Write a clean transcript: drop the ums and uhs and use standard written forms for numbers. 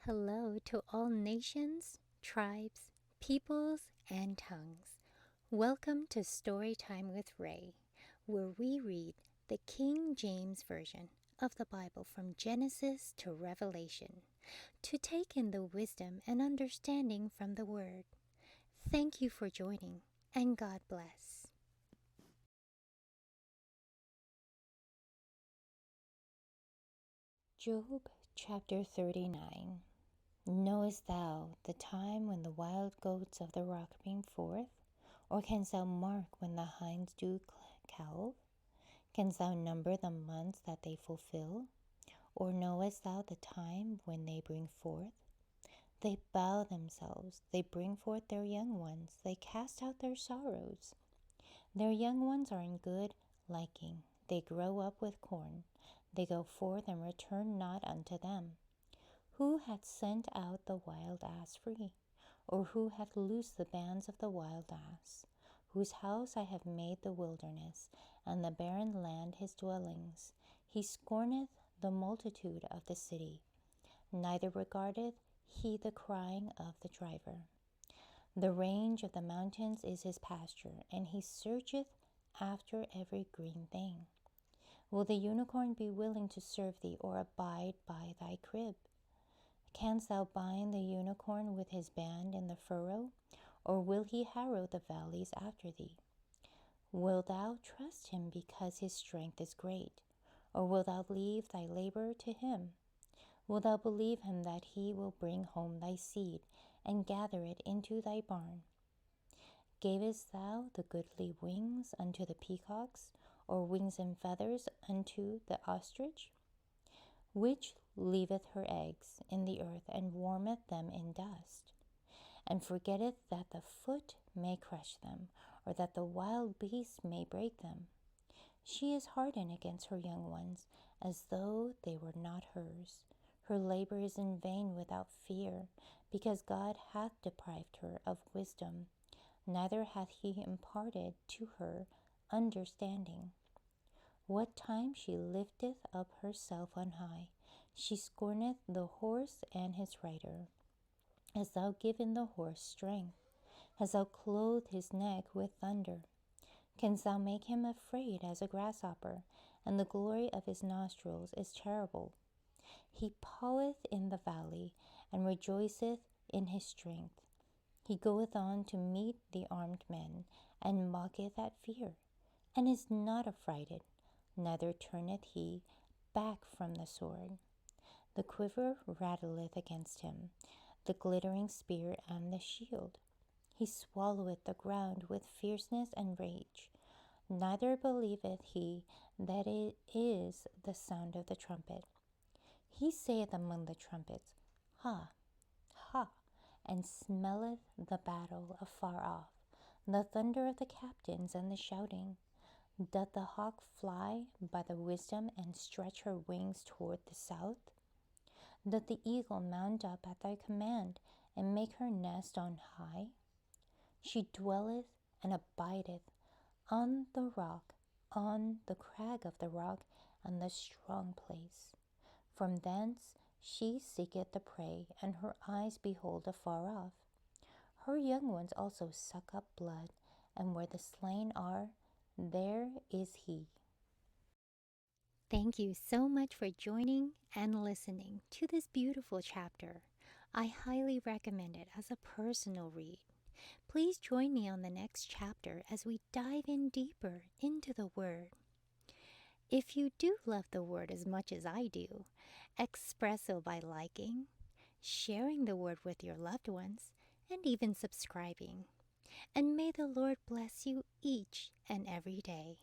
Hello to all nations, tribes, peoples, and tongues. Welcome to Storytime with Rae, where we read the King James Version of the Bible from Genesis to Revelation, to take in the wisdom and understanding from the Word. Thank you for joining, and God bless. Job Chapter 39. Knowest thou the time when the wild goats of the rock bring forth? Or canst thou mark when the hinds do calve? Canst thou number the months that they fulfill? Or knowest thou the time when they bring forth? They bow themselves, they bring forth their young ones, they cast out their sorrows. Their young ones are in good liking, they grow up with corn, they go forth and return not unto them. Who hath sent out the wild ass free? Or who hath loosed the bands of the wild ass? Whose house I have made the wilderness, and the barren land his dwellings. He scorneth the multitude of the city, neither regardeth he the crying of the driver. The range of the mountains is his pasture, and he searcheth after every green thing. Will the unicorne be willing to serve thee, or abide by thy crib? Canst thou bind the unicorne with his band in the furrow, or will he harrow the valleys after thee? Wilt thou trust him because his strength is great, or wilt thou leave thy labor to him? Wilt thou believe him that he will bring home thy seed, and gather it into thy barn? Gavest thou the goodly wings unto the peacocks, or wings and feathers unto the ostrich? Which leaveth her eggs in the earth, and warmeth them in dust, and forgetteth that the foot may crush them, or that the wild beast may break them. She is hardened against her young ones, as though they were not hers. Her labor is in vain without fear, because God hath deprived her of wisdom, neither hath he imparted to her understanding. What time she lifteth up herself on high, she scorneth the horse and his rider. Hast thou given the horse strength? Hast thou clothed his neck with thunder? Canst thou make him afraid as a grasshopper? And the glory of his nostrils is terrible. He paweth in the valley, and rejoiceth in his strength. He goeth on to meet the armed men, and mocketh at fear, and is not affrighted, neither turneth he back from the sword. The quiver rattleth against him, the glittering spear and the shield. He swalloweth the ground with fierceness and rage, neither believeth he that it is the sound of the trumpet. He saith among the trumpets, Ha, ha, and smelleth the battle afar off, the thunder of the captains and the shouting. Doth the hawk fly by the wisdom and stretch her wings toward the south? Doth the eagle mount up at thy command, and make her nest on high? She dwelleth and abideth on the rock, on the crag of the rock, and the strong place. From thence she seeketh the prey, and her eyes behold afar off. Her young ones also suck up blood, and where the slain are, there is he. Thank you so much for joining and listening to this beautiful chapter. I highly recommend it as a personal read. Please join me on the next chapter as we dive in deeper into the Word. If you do love the Word as much as I do, express so by liking, sharing the Word with your loved ones, and even subscribing. And may the Lord bless you each and every day.